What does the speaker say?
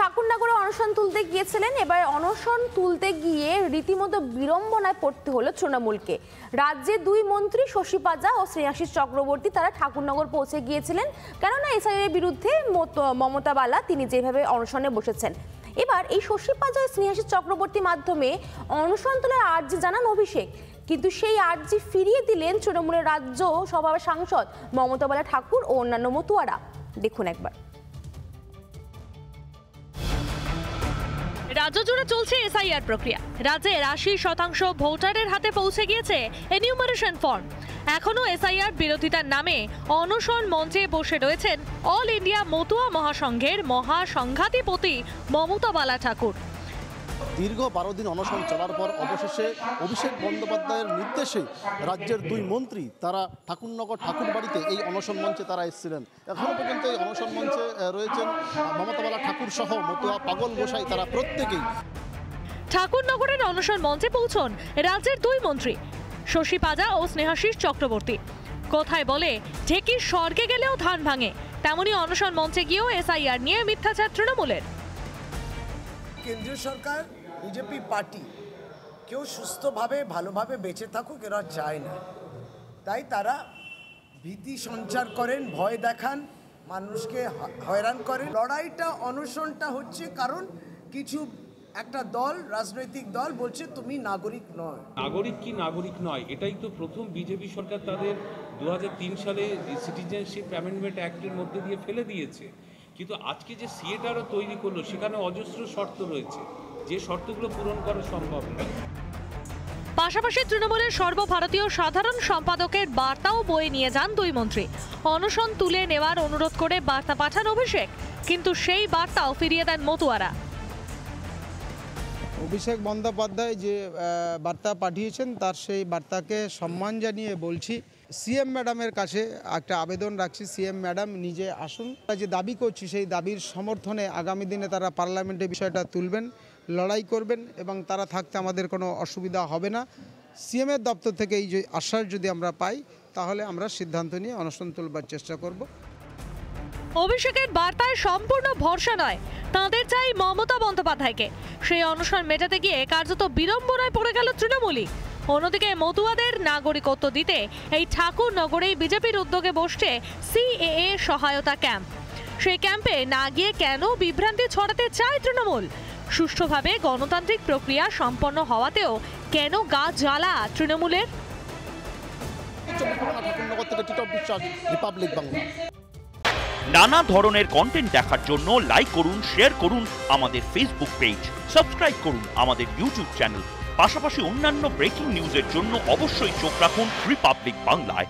ঠাকুরনগরে অনশন তুলতে গিয়েছিলেন। এবার অনশন তুলতে গিয়ে রীতিমতো বিড়ম্বনায় পড়তে হলো তৃণমূলকে। রাজ্যের দুই মন্ত্রী শশী পাজা ও স্নেহাশিস চক্রবর্তী তারা ঠাকুরনগর পৌঁছে গিয়েছিলেন, কেননা এসআইআর বিরুদ্ধে মমতা বালা তিনি যেভাবে অনশনে বসেছেন। এবার এই শশী পাজা ও স্নেহাশিস চক্রবর্তীর মাধ্যমে অনশন তোলার আর্জি জানান অভিষেক, কিন্তু সেই আর্জি ফিরিয়ে দিলেন তৃণমূলের রাজ্য সভার সাংসদ মমতা বালা ঠাকুর ও অন্যান্য মতুয়ারা। দেখুন একবার। রাজ্য জুড়ে চলছে এসআইআর প্রক্রিয়া। রাজ্যের ৮০% ভোটারের হাতে পৌঁছে গিয়েছে এনিউমারেশন ফর্ম। এখনো এসআইআর বিরোধিতার নামে অনশন মঞ্চে বসে রয়েছেন অল ইন্ডিয়া মতুয়া মহাসংঘের মহাসংঘাধিপতি মমতা বালা ঠাকুর। দীর্ঘ 12 দিন অনশন চলার পর অবশেষে অভিষেক বন্দ্যোপাধ্যায়ের নির্দেশে রাজ্যের দুই মন্ত্রী তারা ঠাকুরনগর ঠাকুরবাড়িতে এই অনশন মঞ্চে তারা এসেছিলেন। এখনো পর্যন্ত এই অনশন মঞ্চে রয়েছেন মমতা বালা ঠাকুর সহ মতুয়া পাগল গোসাই, তারা প্রত্যেকেই। ঠাকুরনগরের অনশন মঞ্চে পৌঁছন রাজ্যের দুই মন্ত্রী শশী পাজা ও স্নেহাশিস চক্রবর্তী। কথায় বলে ঢেকি স্বর্গে গেলেও ধান ভাঙে, তেমনি অনশন মঞ্চে গিয়েও এসআইআর নিয়ে মিথ্যাচার তৃণমূলের। কেন্দ্রীয় সরকার বিজেপি পার্টি কেউ সুস্থভাবে ভালোভাবে বেঁচে থাকুক এরা চায় না, তাই তারা ভীতি সঞ্চার করেন, ভয় দেখান, মানুষকে হয়রান করেন। লড়াইটা অনশনটা হচ্ছে কারণ কিছু একটা দল, রাজনৈতিক দল বলছে তুমি নাগরিক নয়। নাগরিক কি নাগরিক নয়, এটাই তো প্রথম বিজেপি সরকার তাদের 2003 সালে সিটিজেনশিপ অ্যামেন্ডমেন্ট অ্যাক্টের মধ্যে দিয়ে ফেলে দিয়েছে। কিন্তু আজকে যে সিএটারও তৈরি করলো সেখানে অজস্র শর্ত রয়েছে, যে শর্তগুলো পূরণ করা সম্ভব নয়। পাশাপাশি তৃণমূলের সর্বভারতীয় সাধারণ সম্পাদকের বার্তাও বয়ে নিয়ে যান দুই মন্ত্রী। অনশন তুলে নেওয়ার অনুরোধ করে বার্তা পাঠান অভিষেক, কিন্তু সেই বার্তাও ফিরিয়ে দেন মতুয়ারা। অভিষেক বন্দ্যোপাধ্যায় যে বার্তা পাঠিয়েছেন তার সেই বার্তাকে সম্মান জানিয়ে বলছি, সিএম ম্যাডামের কাছে একটা আবেদন রাখছি, সিএম ম্যাডাম নিজে আসুন। যে দাবি করছি সেই দাবির সমর্থনে আগামী দিনে তারা পার্লামেন্টে বিষয়টা তুলবেন, লড়াই করবেন এবং তারা থাকতে আমাদের কোনো অসুবিধা হবে না। সিএমের দপ্তর থেকে এই যে আশ্বাস যদি আমরা পাই তাহলে আমরা সিদ্ধান্ত নিয়ে অনশন তুলবার চেষ্টা করব। অভিষেকের বার্তায় সম্পূর্ণ ভরসা নয়, তাঁদের চাই মমতা বন্দ্যোপাধ্যায়কে। সেই অনশন মেটাতে গিয়ে কার্যত বিড়ম্বনায় পড়ে গেল তৃণমূলই। অন্যদিকে মতুয়াদের নাগরিকত্ব দিতে এই ঠাকুরনগরেই বিজেপির উদ্যোগে বসছে সিএএ সহায়তা ক্যাম্প। সেই ক্যাম্পে না গিয়ে কেন বিভ্রান্তি ছড়াতে চায় তৃণমূল? সুষ্ঠুভাবে গণতান্ত্রিক প্রক্রিয়া সম্পন্ন হওয়াতেও কেন গা জ্বালা তৃণমূলের? নানা ধরনের কন্টেন্ট দেখার জন্য লাইক করুন, শেয়ার করুন আমাদের ফেসবুক পেজ, সাবস্ক্রাইব করুন আমাদের ইউটিউব চ্যানেল। পাশাপাশি অন্যান্য ব্রেকিং নিউজের জন্য অবশ্যই চোখ রাখুন রিপাবলিক বাংলায়।